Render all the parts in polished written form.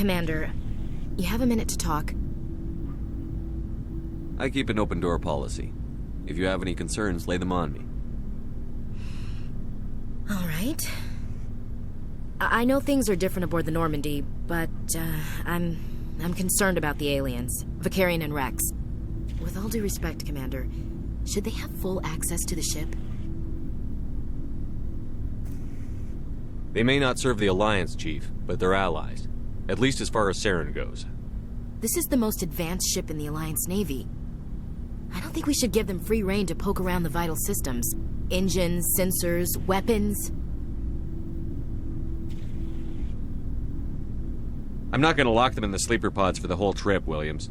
Commander, you have a minute to talk? I keep an open door policy. If you have any concerns, lay them on me. All right. I know things are different aboard the Normandy, but I'm concerned about the aliens, Vicarian and Rex. With all due respect, Commander, should they have full access to the ship? They may not serve the Alliance, Chief, but they're allies. At least as far as Saren goes. This is the most advanced ship in the Alliance Navy. I don't think we should give them free rein to poke around the vital systems. Engines, sensors, weapons. I'm not going to lock them in the sleeper pods for the whole trip, Williams.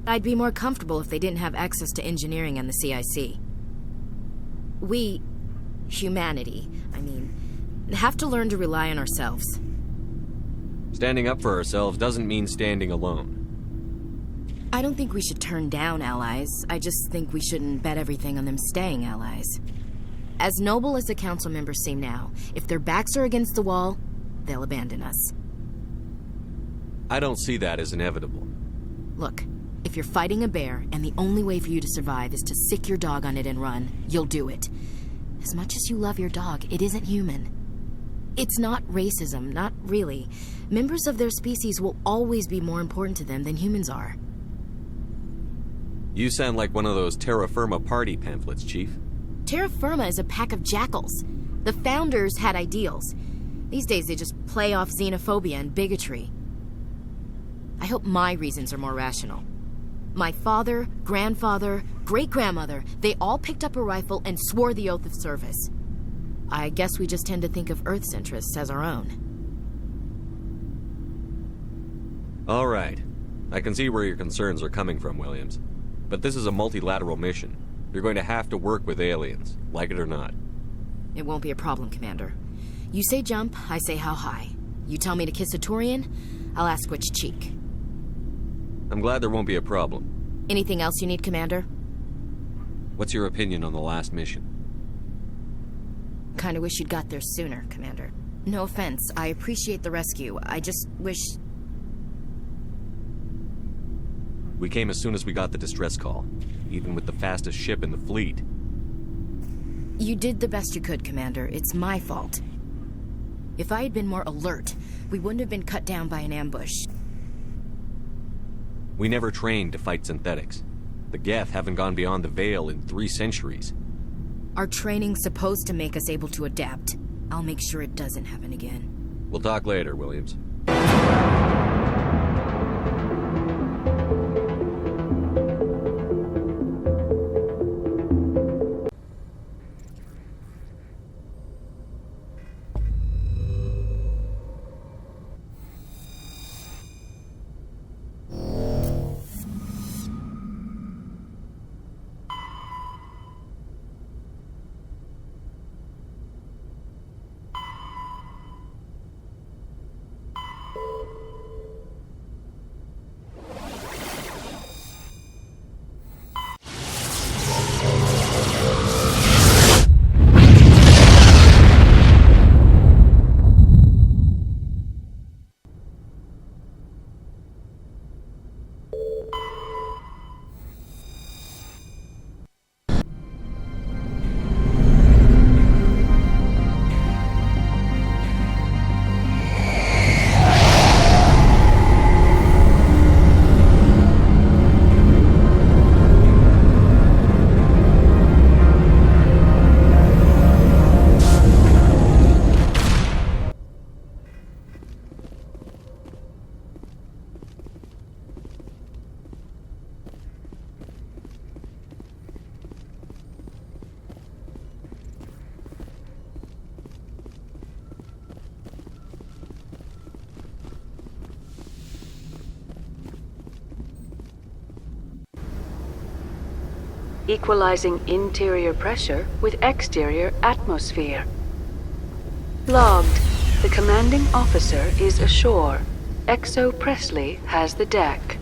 I'd be more comfortable if they didn't have access to engineering and the CIC. We, humanity, have to learn to rely on ourselves. Standing up for ourselves doesn't mean standing alone. I don't think we should turn down allies. I just think we shouldn't bet everything on them staying allies. As noble as the council members seem now, if their backs are against the wall, they'll abandon us. I don't see that as inevitable. Look, if you're fighting a bear and the only way for you to survive is to sick your dog on it and run, you'll do it. As much as you love your dog, it isn't human. It's not racism, not really. Members of their species will always be more important to them than humans are. You sound like one of those Terra Firma party pamphlets, Chief. Terra Firma is a pack of jackals. The founders had ideals. These days they just play off xenophobia and bigotry. I hope my reasons are more rational. My father, grandfather, great-grandmother, they all picked up a rifle and swore the oath of service. I guess we just tend to think of Earth's interests as our own. All right. I can see where your concerns are coming from, Williams. But this is a multilateral mission. You're going to have to work with aliens, like it or not. It won't be a problem, Commander. You say jump, I say how high. You tell me to kiss a Turian, I'll ask which cheek. I'm glad there won't be a problem. Anything else you need, Commander? What's your opinion on the last mission? Kinda wish you'd got there sooner, Commander. No offense, I appreciate the rescue. I just wish... We came as soon as we got the distress call, even with the fastest ship in the fleet. You did the best you could, Commander. It's my fault. If I had been more alert, we wouldn't have been cut down by an ambush. We never trained to fight synthetics. The Geth haven't gone beyond the Veil in 3 centuries. Our training's supposed to make us able to adapt. I'll make sure it doesn't happen again. We'll talk later, Williams. Equalizing interior pressure with exterior atmosphere. Logged. The commanding officer is ashore. Exo Presley has the deck.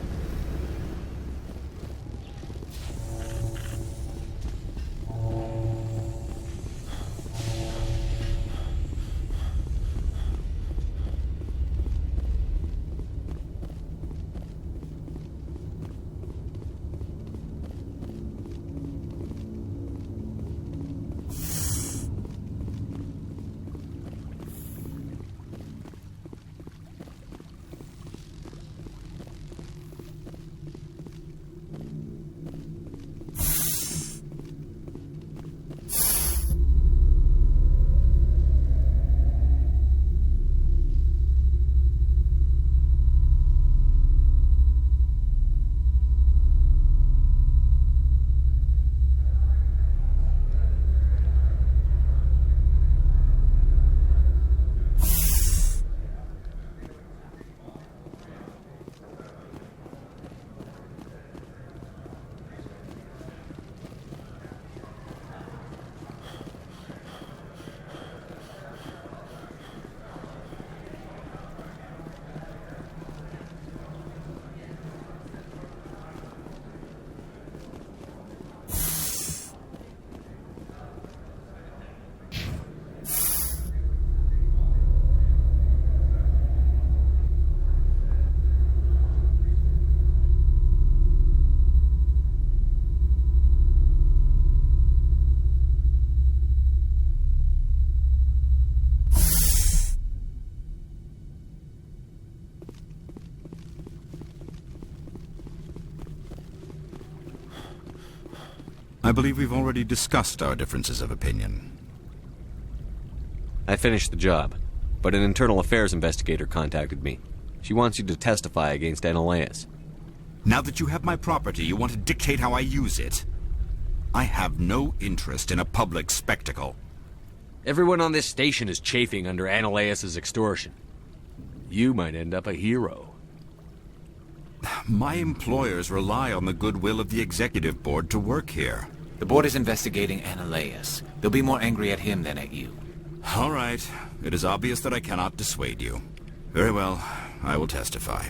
I believe we've already discussed our differences of opinion. I finished the job, but an internal affairs investigator contacted me. She wants you to testify against Ananias. Now that you have my property, you want to dictate how I use it. I have no interest in a public spectacle. Everyone on this station is chafing under Ananias' extortion. You might end up a hero. My employers rely on the goodwill of the executive board to work here. The board is investigating Ananias. They'll be more angry at him than at you. All right. It is obvious that I cannot dissuade you. Very well. I will testify.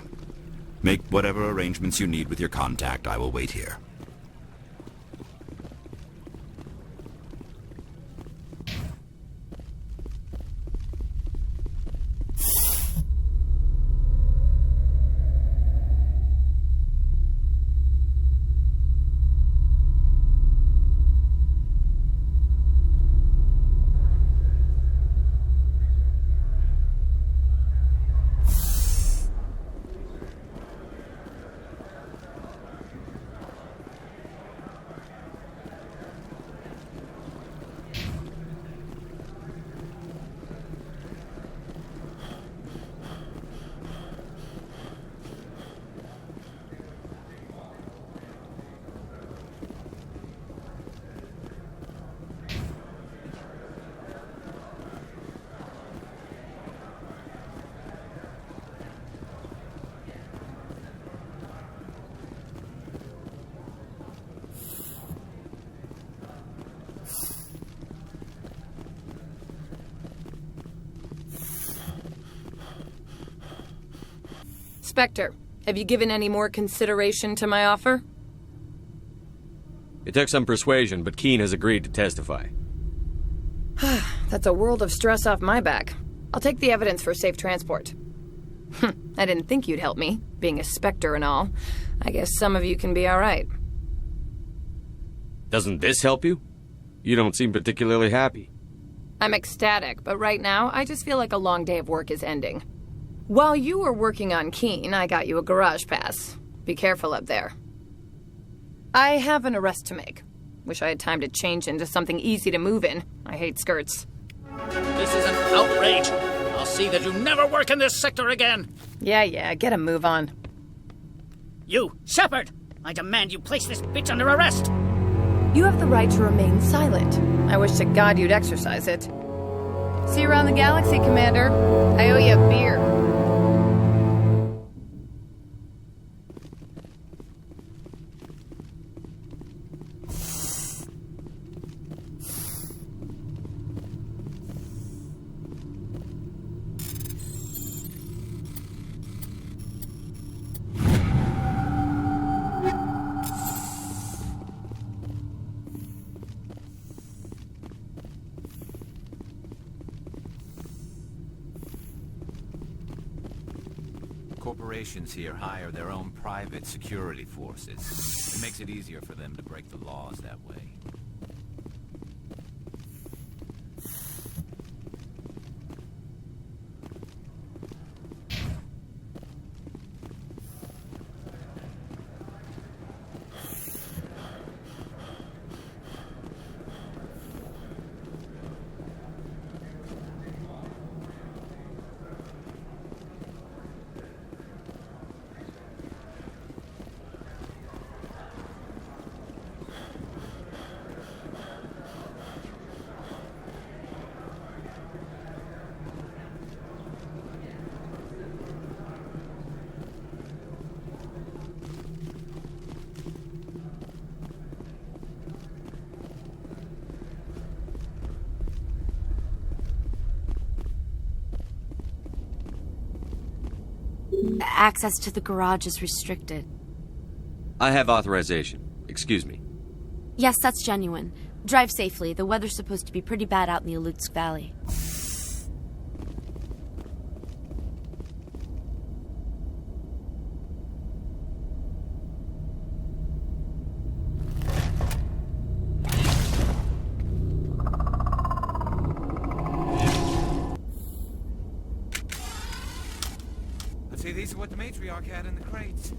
Make whatever arrangements you need with your contact. I will wait here. Spectre, have you given any more consideration to my offer? It took some persuasion, but Keene has agreed to testify. That's a world of stress off my back. I'll take the evidence for safe transport. I didn't think you'd help me, being a Spectre and all. I guess some of you can be alright. Doesn't this help you? You don't seem particularly happy. I'm ecstatic, but right now, I just feel like a long day of work is ending. While you were working on Keene, I got you a garage pass. Be careful up there. I have an arrest to make. Wish I had time to change into something easy to move in. I hate skirts. This is an outrage. I'll see that you never work in this sector again. Yeah, get a move on. You, Shepard! I demand you place this bitch under arrest! You have the right to remain silent. I wish to God you'd exercise it. See you around the galaxy, Commander. I owe you a beer. Corporations here hire their own private security forces. It makes it easier for them to break the laws that way. Access to the garage is restricted. I have authorization. Excuse me. Yes, that's genuine. Drive safely. The weather's supposed to be pretty bad out in the Alutsk Valley. Let's see, these are what the matriarch had in the crates.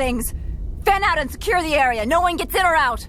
things. Fan out and secure the area. No one gets in or out.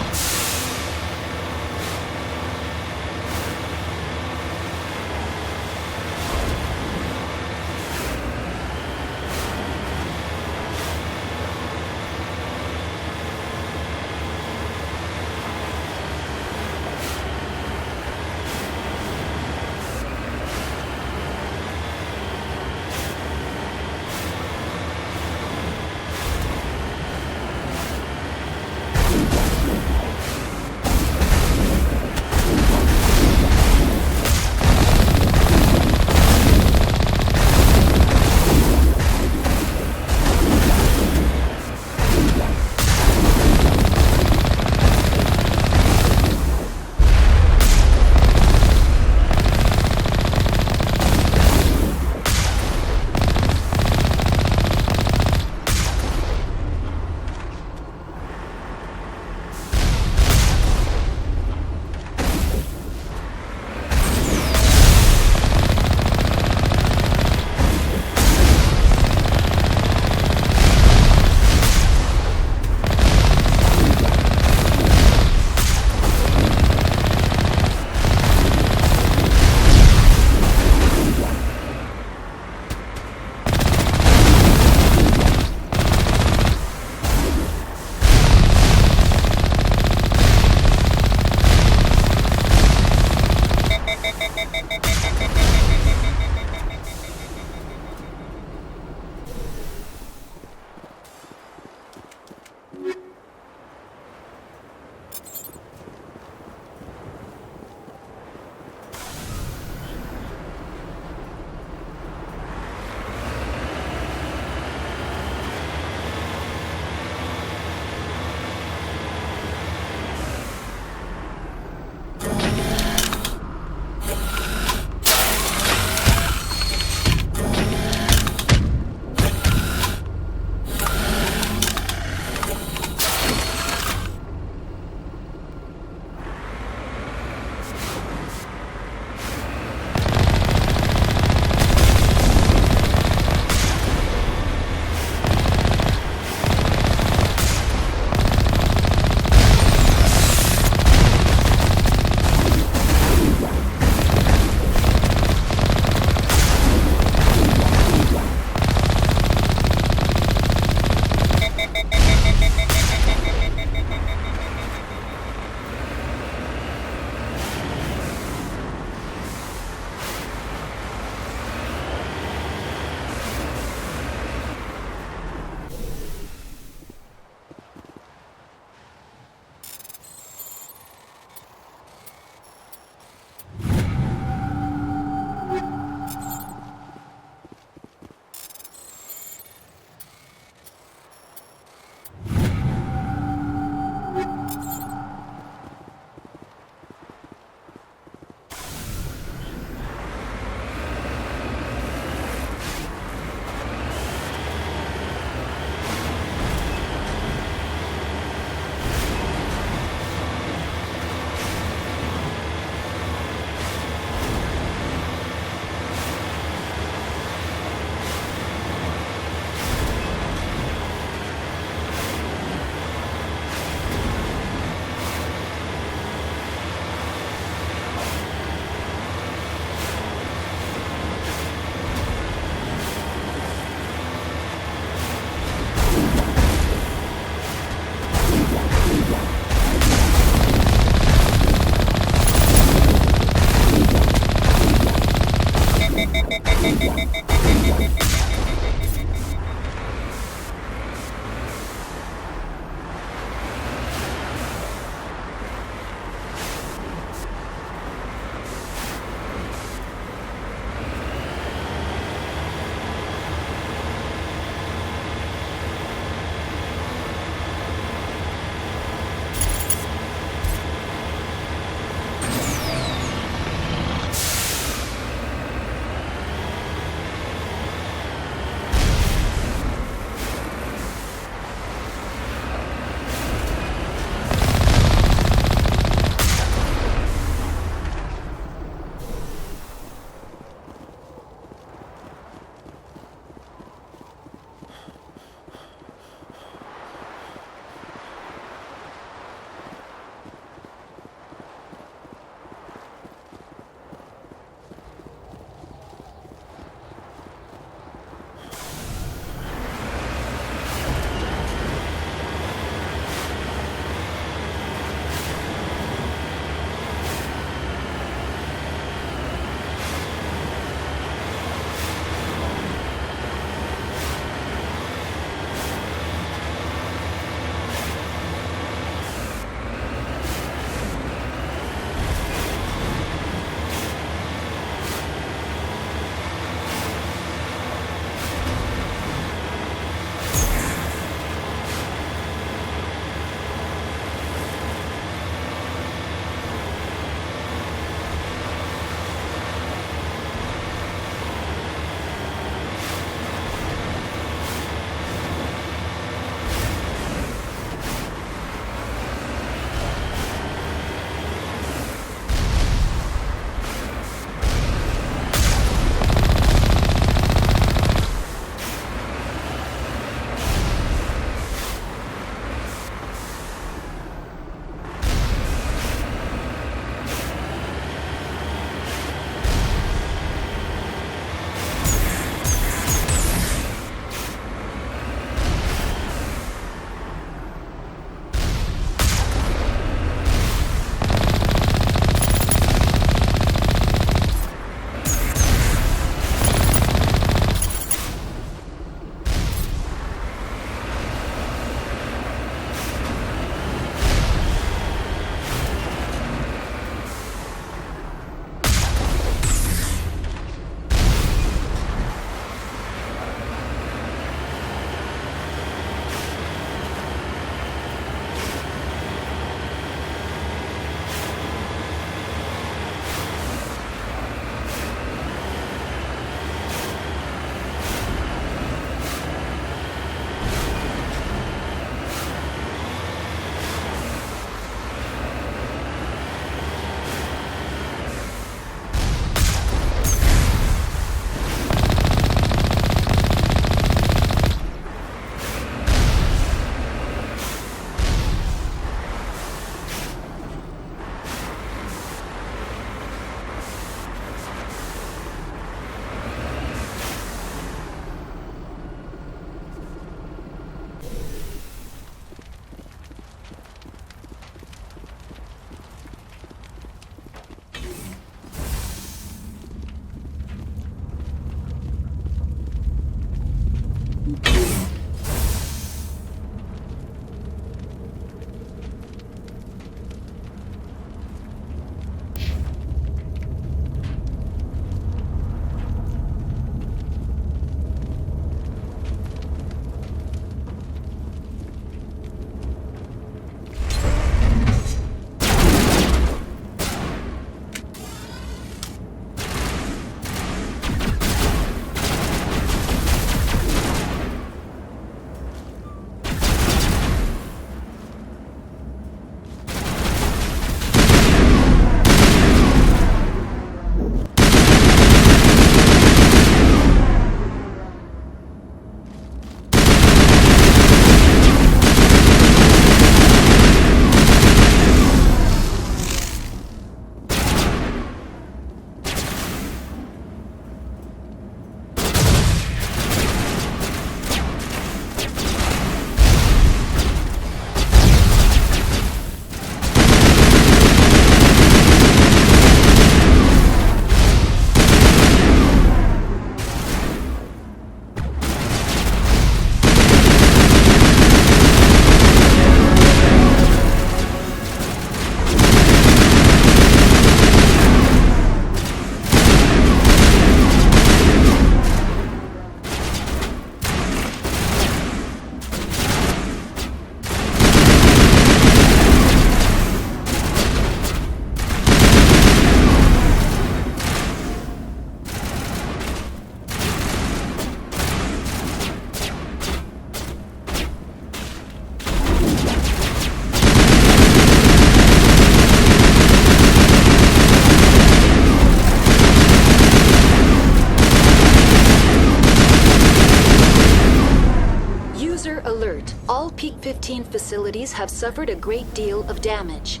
alert. All Peak 15 facilities have suffered a great deal of damage.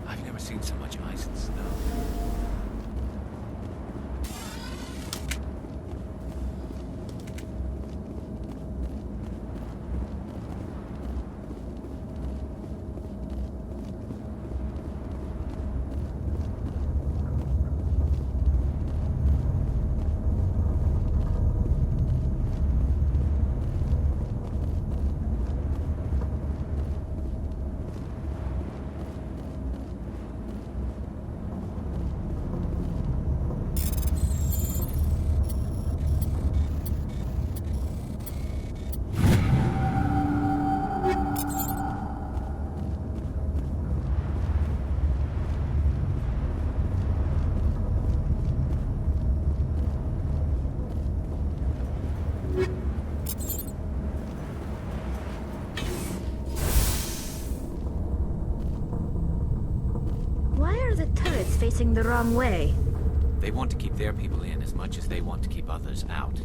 I've never seen so much ice and snow. Why are the turrets facing the wrong way? They want to keep their people in as much as they want to keep others out.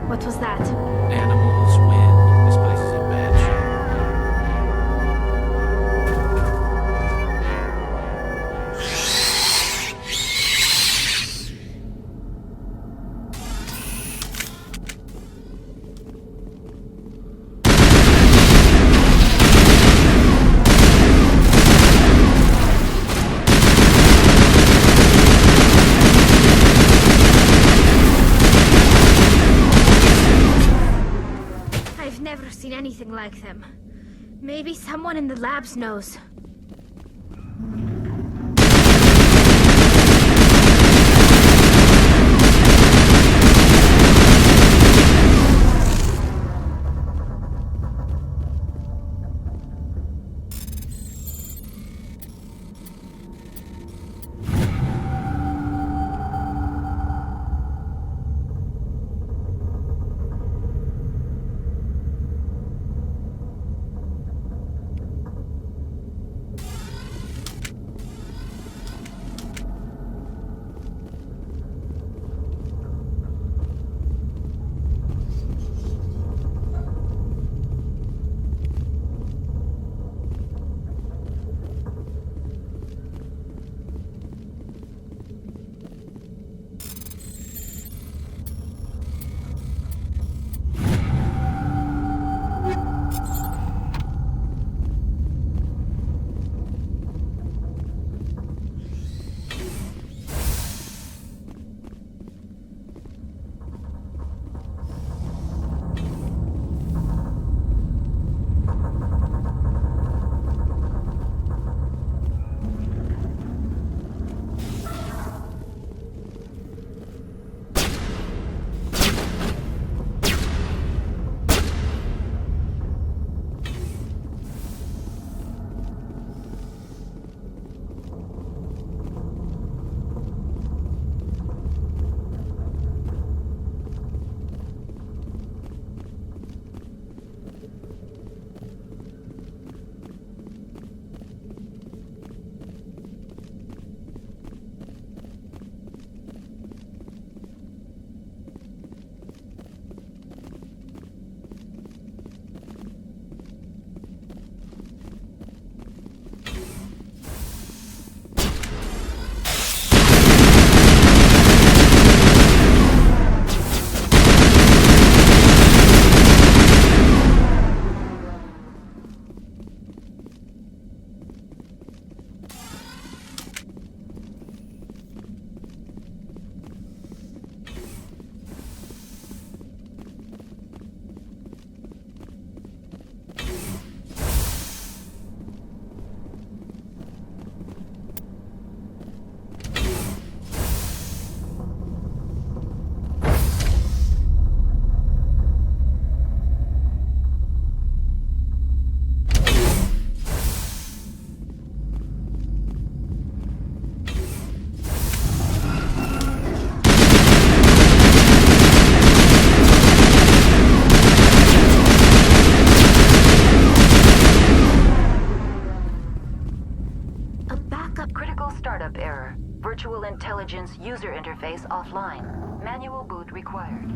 What was that? Animals, wind. This place is in bad shape. I've never seen anything like them. Maybe someone in the labs knows. virtual intelligence user interface offline. Manual boot required.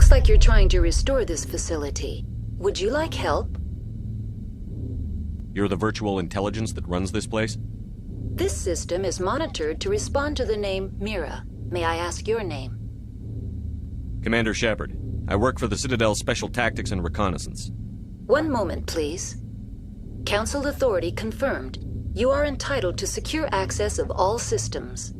Looks like you're trying to restore this facility. Would you like help? You're the virtual intelligence that runs this place? This system is monitored to respond to the name Mira. May I ask your name? Commander Shepard. I work for the Citadel's Special Tactics and Reconnaissance. One moment, please. Council authority confirmed. You are entitled to secure access of all systems.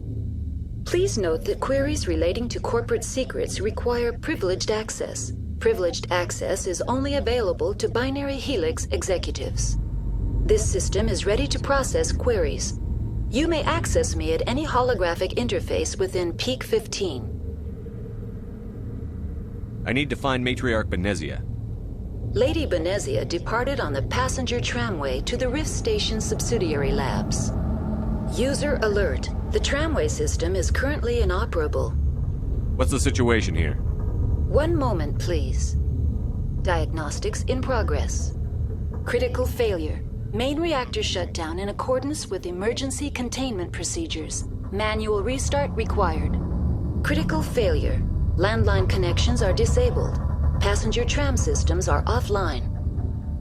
Please note that queries relating to corporate secrets require privileged access. Privileged access is only available to Binary Helix executives. This system is ready to process queries. You may access me at any holographic interface within Peak 15. I need to find Matriarch Benezia. Lady Benezia departed on the passenger tramway to the Rift Station subsidiary labs. User alert. The tramway system is currently inoperable. What's the situation here? One moment, please. Diagnostics in progress. Critical failure. Main reactor shut down in accordance with emergency containment procedures. Manual restart required. Critical failure. Landline connections are disabled. Passenger tram systems are offline.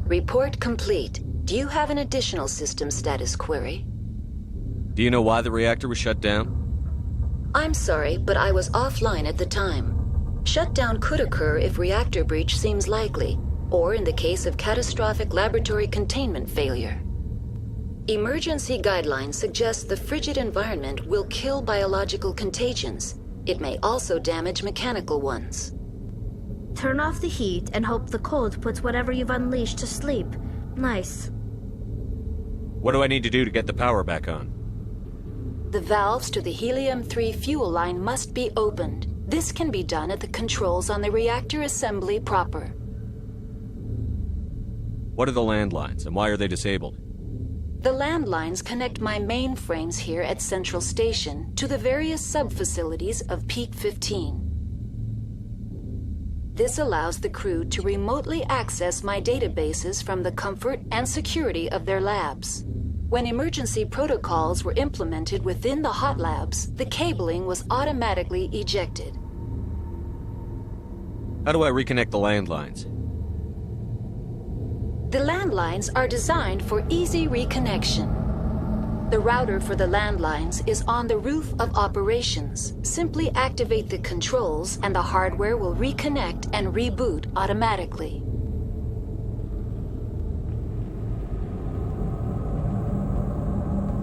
Report complete. Do you have an additional system status query? Do you know why the reactor was shut down? I'm sorry, but I was offline at the time. Shutdown could occur if reactor breach seems likely, or in the case of catastrophic laboratory containment failure. Emergency guidelines suggest the frigid environment will kill biological contagions. It may also damage mechanical ones. Turn off the heat and hope the cold puts whatever you've unleashed to sleep. Nice. What do I need to do to get the power back on? The valves to the helium-3 fuel line must be opened. This can be done at the controls on the reactor assembly proper. What are the landlines, and why are they disabled? The landlines connect my mainframes here at Central Station to the various sub-facilities of Peak 15. This allows the crew to remotely access my databases from the comfort and security of their labs. When emergency protocols were implemented within the hot labs, the cabling was automatically ejected. How do I reconnect the landlines? The landlines are designed for easy reconnection. The router for the landlines is on the roof of operations. Simply activate the controls and the hardware will reconnect and reboot automatically.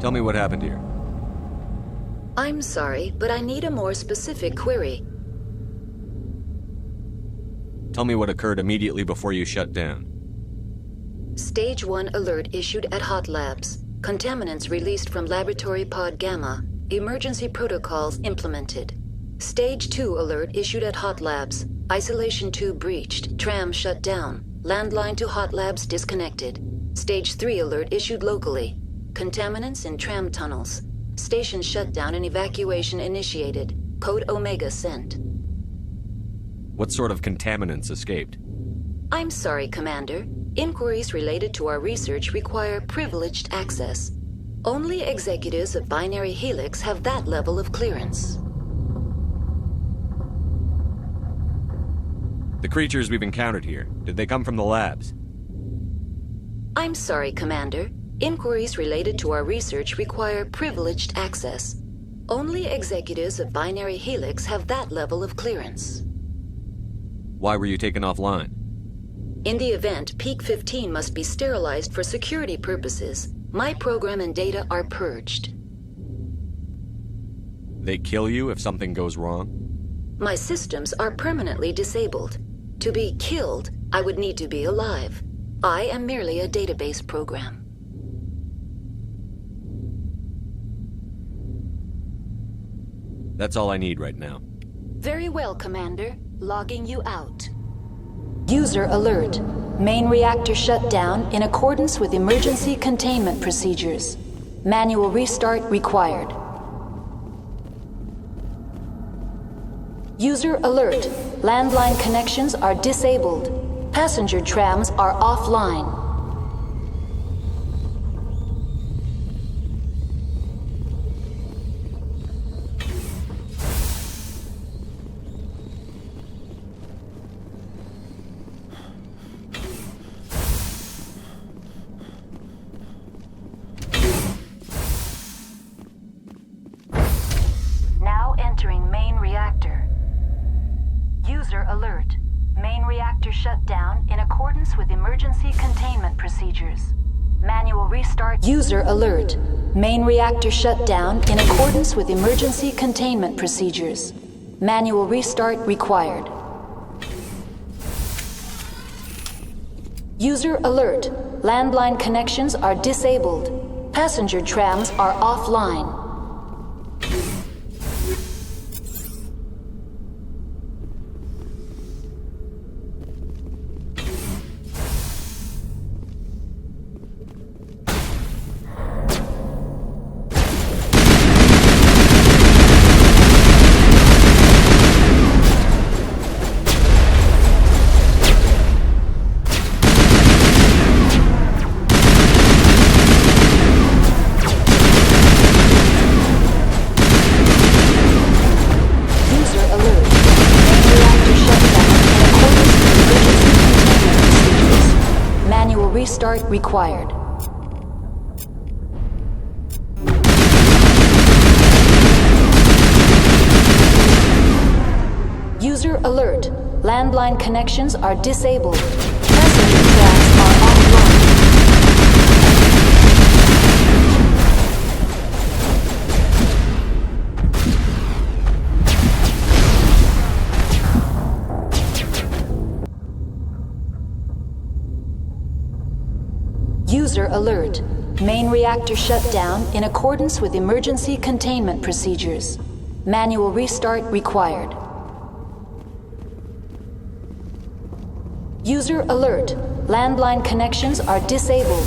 Tell me what happened here. I'm sorry, but I need a more specific query. Tell me what occurred immediately before you shut down. Stage 1 alert issued at Hot Labs. Contaminants released from Laboratory Pod Gamma. Emergency protocols implemented. Stage 2 alert issued at Hot Labs. Isolation tube breached. Tram shut down. Landline to Hot Labs disconnected. Stage 3 alert issued locally. Contaminants in tram tunnels. Station shutdown and evacuation initiated. Code Omega sent. What sort of contaminants escaped? I'm sorry, Commander. Inquiries related to our research require privileged access. Only executives of Binary Helix have that level of clearance. The creatures we've encountered here, did they come from the labs? I'm sorry, Commander. Inquiries related to our research require privileged access. Only executives of Binary Helix have that level of clearance. Why were you taken offline? In the event, Peak 15 must be sterilized for security purposes. My program and data are purged. They kill you if something goes wrong? My systems are permanently disabled. To be killed, I would need to be alive. I am merely a database program. That's all I need right now. Very well, Commander. Logging you out. User alert. Main reactor shut down in accordance with emergency containment procedures. Manual restart required. User alert. Landline connections are disabled. Passenger trams are offline. in accordance with emergency containment procedures. Manual restart. User alert. Main reactor shut down in accordance with emergency containment procedures. Manual restart required. User alert. Landline connections are disabled. Passenger trams are offline. Restart required. User alert. Landline connections are disabled. Passenger trams are offline. User alert. Main reactor shut down in accordance with emergency containment procedures. Manual restart required. User alert. Landline connections are disabled.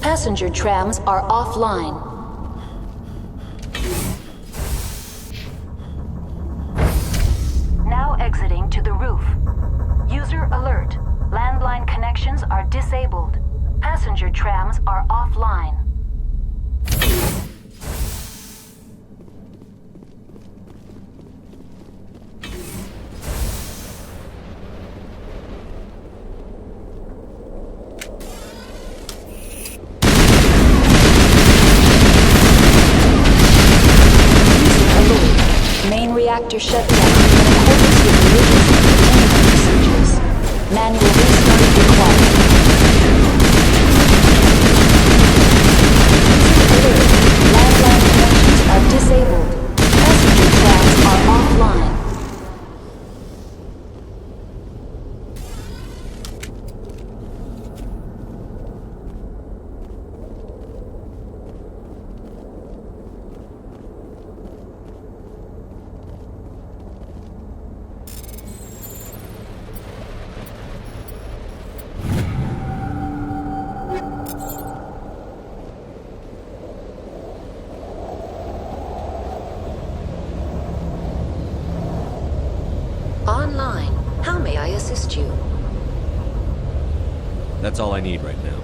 Passenger trams are offline. Now exiting to the roof. User alert. Landline connections are disabled. Passenger trams are offline. Main reactor shut down in accordance with emergency containment procedures. Manual restart required. Landline connections are disabled. Passenger trams are offline. Online. How may I assist you? That's all I need right now.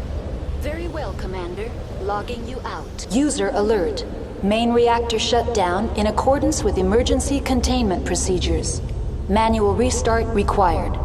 Very well, Commander. Logging you out. User alert. Main reactor shut down in accordance with emergency containment procedures. Manual restart required.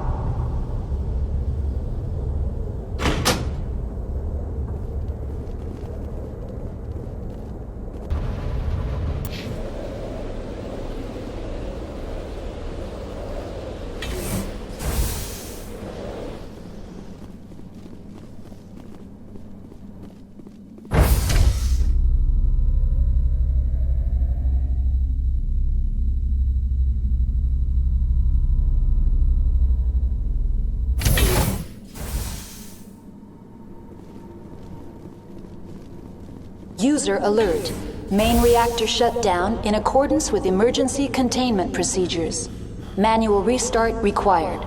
User alert. Main reactor shut down in accordance with emergency containment procedures. Manual restart required.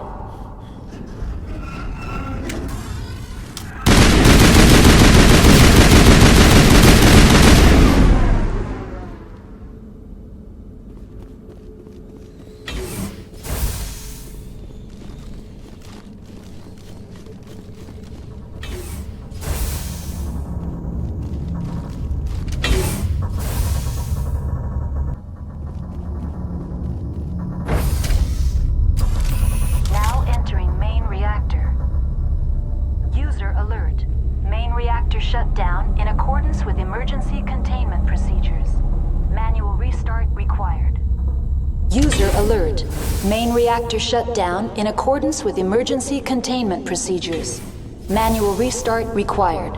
Shut down in accordance with emergency containment procedures. Manual restart required. User alert. Main reactor shut down in accordance with emergency containment procedures. Manual restart required.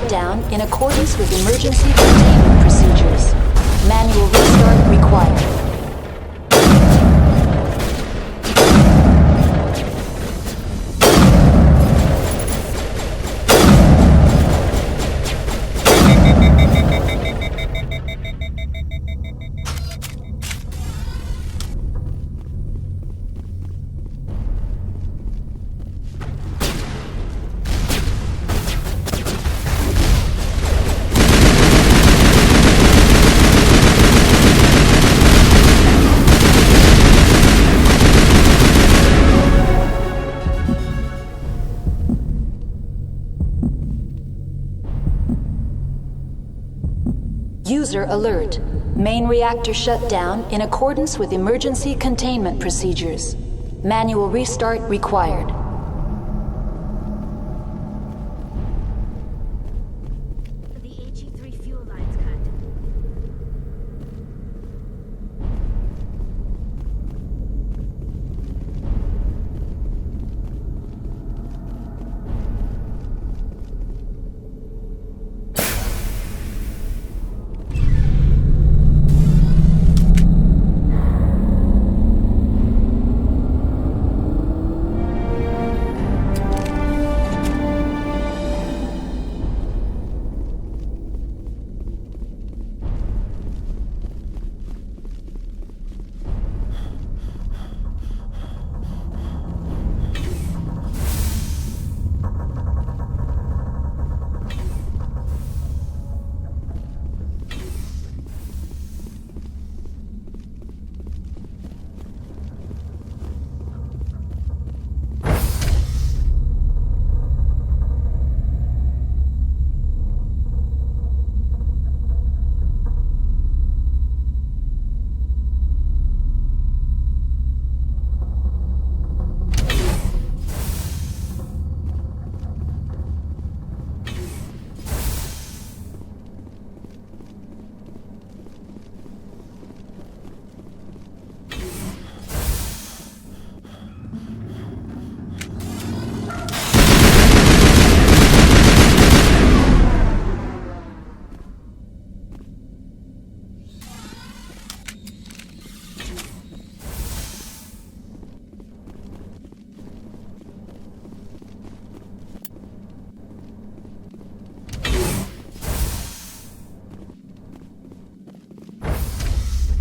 Down in accordance with emergency containment procedures. Manual restart required. User alert. Main reactor shut down in accordance with emergency containment procedures. Manual restart required. The HE3 fuel line's cut.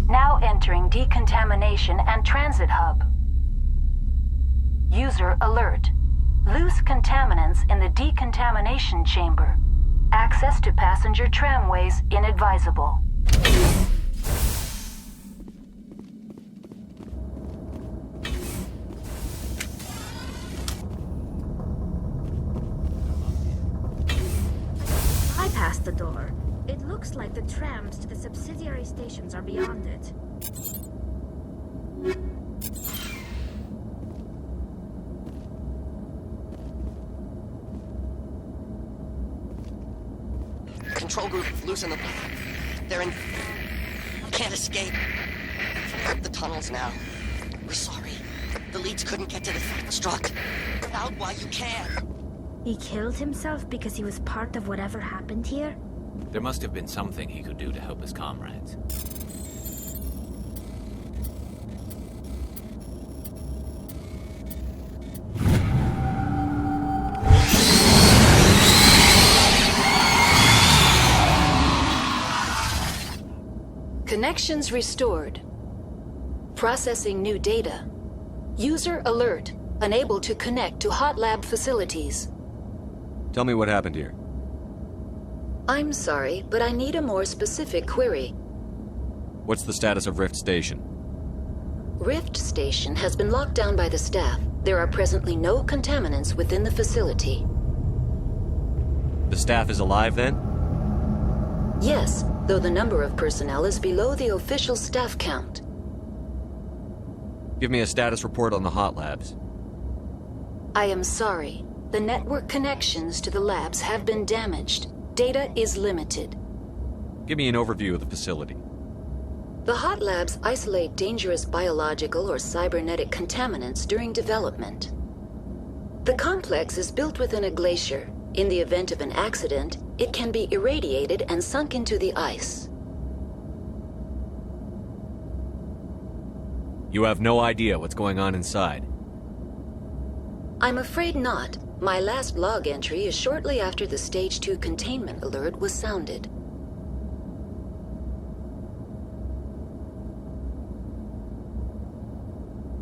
Now entering decontamination and transit hub. User alert. Loose contaminants in the decontamination chamber. Access to passenger tramways inadvisable. I passed the door. It looks like the trams to the subsidiary stations are beyond it. Control group, loosen them. They're in... can't escape. The tunnels now. We're sorry. The leads couldn't get to the struck. Out while you can. He killed himself because he was part of whatever happened here? There must have been something he could do to help his comrades. Connections restored. Processing new data. User alert. Unable to connect to hot lab facilities. Tell me what happened here. I'm sorry, but I need a more specific query. What's the status of Rift Station? Rift Station has been locked down by the staff. There are presently no contaminants within the facility. The staff is alive then? Yes, though the number of personnel is below the official staff count. Give me a status report on the hot labs. I am sorry. The network connections to the labs have been damaged. Data is limited. Give me an overview of the facility. The hot labs isolate dangerous biological or cybernetic contaminants during development. The complex is built within a glacier. In the event of an accident, it can be irradiated and sunk into the ice. You have no idea what's going on inside. I'm afraid not. My last log entry is shortly after the Stage 2 containment alert was sounded.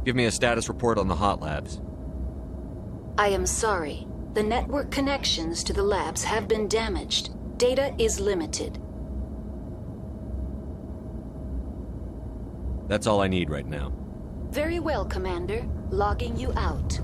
Give me a status report on the hot labs. I am sorry. The network connections to the labs have been damaged. Data is limited. That's all I need right now. Very well, Commander. Logging you out.